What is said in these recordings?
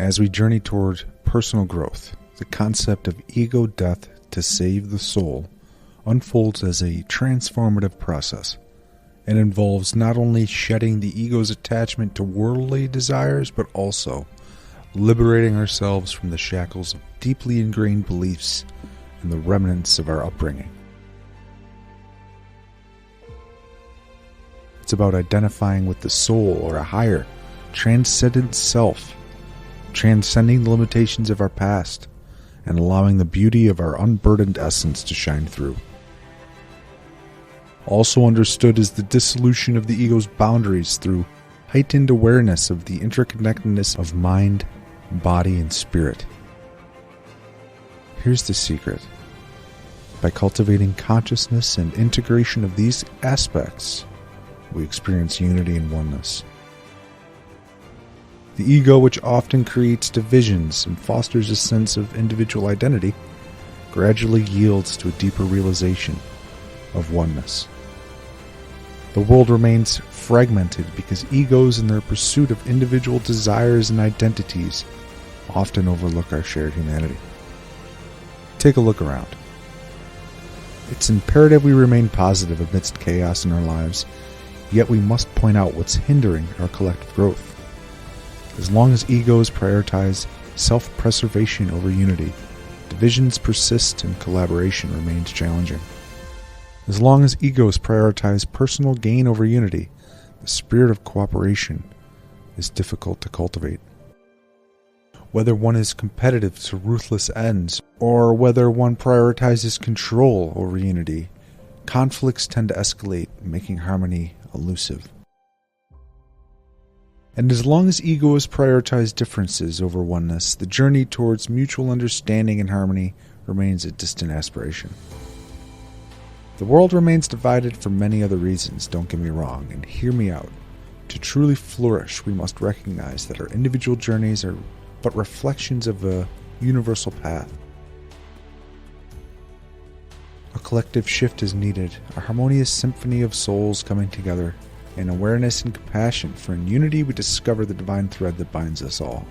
As we journey toward personal growth, the concept of ego death to save the soul unfolds as a transformative process. It involves not only shedding the ego's attachment to worldly desires, but also liberating ourselves from the shackles of deeply ingrained beliefs and the remnants of our upbringing. It's about identifying with the soul or a higher, transcendent self, transcending the limitations of our past, and allowing the beauty of our unburdened essence to shine through. Also understood as the dissolution of the ego's boundaries through heightened awareness of the interconnectedness of mind, body, and spirit. Here's the secret. By cultivating consciousness and integration of these aspects, we experience unity and oneness. The ego, which often creates divisions and fosters a sense of individual identity, gradually yields to a deeper realization of oneness. The world remains fragmented because egos in their pursuit of individual desires and identities often overlook our shared humanity. Take a look around. It's imperative we remain positive amidst chaos in our lives, yet we must point out what's hindering our collective growth. As long as egos prioritize self-preservation over unity, divisions persist and collaboration remains challenging. As long as egos prioritize personal gain over unity, the spirit of cooperation is difficult to cultivate. Whether one is competitive to ruthless ends, or whether one prioritizes control over unity, conflicts tend to escalate, making harmony elusive. And as long as egos prioritize differences over oneness, the journey towards mutual understanding and harmony remains a distant aspiration. The world remains divided for many other reasons, don't get me wrong, and hear me out. To truly flourish, we must recognize that our individual journeys are but reflections of a universal path. A collective shift is needed, a harmonious symphony of souls coming together, in awareness and compassion, for in unity we discover the divine thread that binds us all.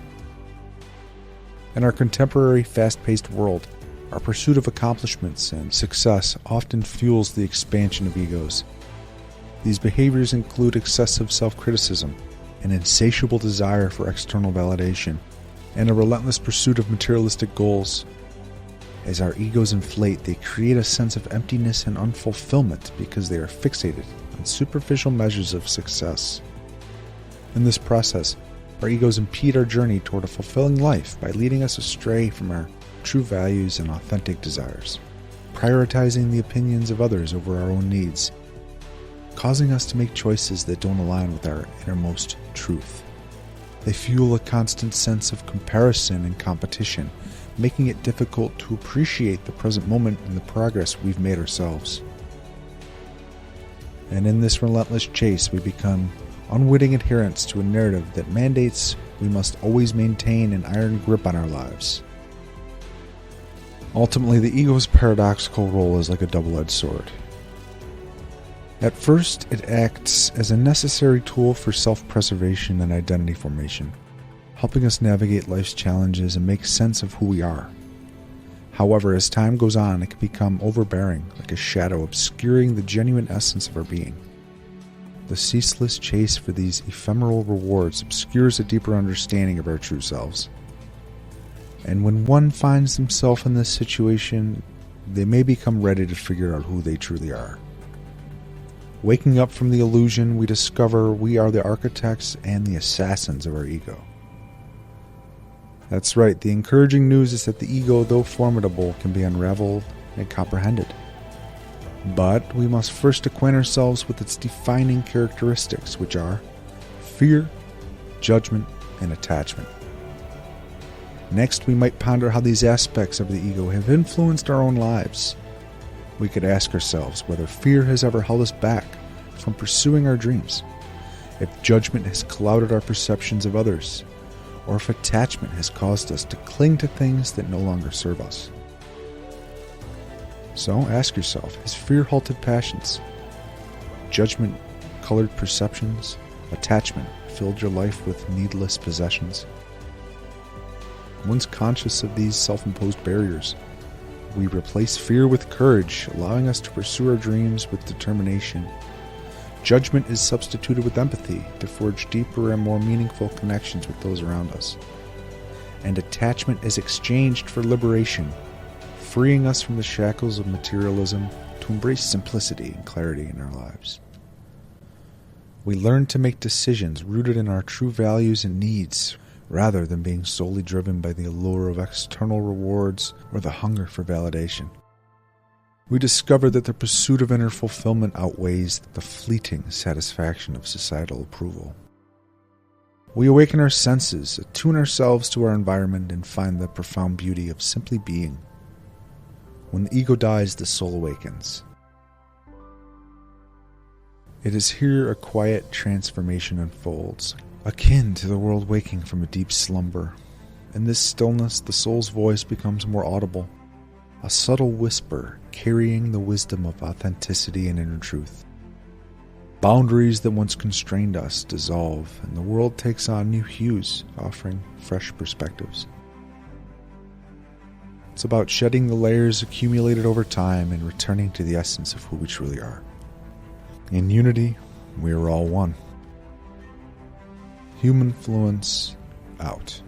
In our contemporary, fast-paced world, our pursuit of accomplishments and success often fuels the expansion of egos. These behaviors include excessive self-criticism, an insatiable desire for external validation, and a relentless pursuit of materialistic goals. As our egos inflate, they create a sense of emptiness and unfulfillment because they are fixated on superficial measures of success. In this process, our egos impede our journey toward a fulfilling life by leading us astray from our true values and authentic desires, prioritizing the opinions of others over our own needs, causing us to make choices that don't align with our innermost truth. They fuel a constant sense of comparison and competition, making it difficult to appreciate the present moment and the progress we've made ourselves. And in this relentless chase, we become unwitting adherents to a narrative that mandates we must always maintain an iron grip on our lives. Ultimately, the ego's paradoxical role is like a double-edged sword. At first, it acts as a necessary tool for self-preservation and identity formation, helping us navigate life's challenges and make sense of who we are. However, as time goes on, it can become overbearing, like a shadow obscuring the genuine essence of our being. The ceaseless chase for these ephemeral rewards obscures a deeper understanding of our true selves. And when one finds themselves in this situation, they may become ready to figure out who they truly are. Waking up from the illusion, we discover we are the architects and the assassins of our ego. That's right, the encouraging news is that the ego, though formidable, can be unraveled and comprehended. But we must first acquaint ourselves with its defining characteristics, which are fear, judgment, and attachment. Next, we might ponder how these aspects of the ego have influenced our own lives. We could ask ourselves whether fear has ever held us back from pursuing our dreams, if judgment has clouded our perceptions of others, or if attachment has caused us to cling to things that no longer serve us. So ask yourself, has fear halted passions? Judgment colored perceptions? Attachment filled your life with needless possessions? Once conscious of these self-imposed barriers, we replace fear with courage, allowing us to pursue our dreams with determination. Judgment is substituted with empathy to forge deeper and more meaningful connections with those around us. And attachment is exchanged for liberation, freeing us from the shackles of materialism to embrace simplicity and clarity in our lives. We learn to make decisions rooted in our true values and needs, rather than being solely driven by the allure of external rewards or the hunger for validation. We discover that the pursuit of inner fulfillment outweighs the fleeting satisfaction of societal approval. We awaken our senses, attune ourselves to our environment, and find the profound beauty of simply being. When the ego dies, the soul awakens. It is here a quiet transformation unfolds, akin to the world waking from a deep slumber. In this stillness, the soul's voice becomes more audible, a subtle whisper carrying the wisdom of authenticity and inner truth. Boundaries that once constrained us dissolve, and the world takes on new hues, offering fresh perspectives. It's about shedding the layers accumulated over time and returning to the essence of who we truly are. In unity, we are all one. Humanfluence out.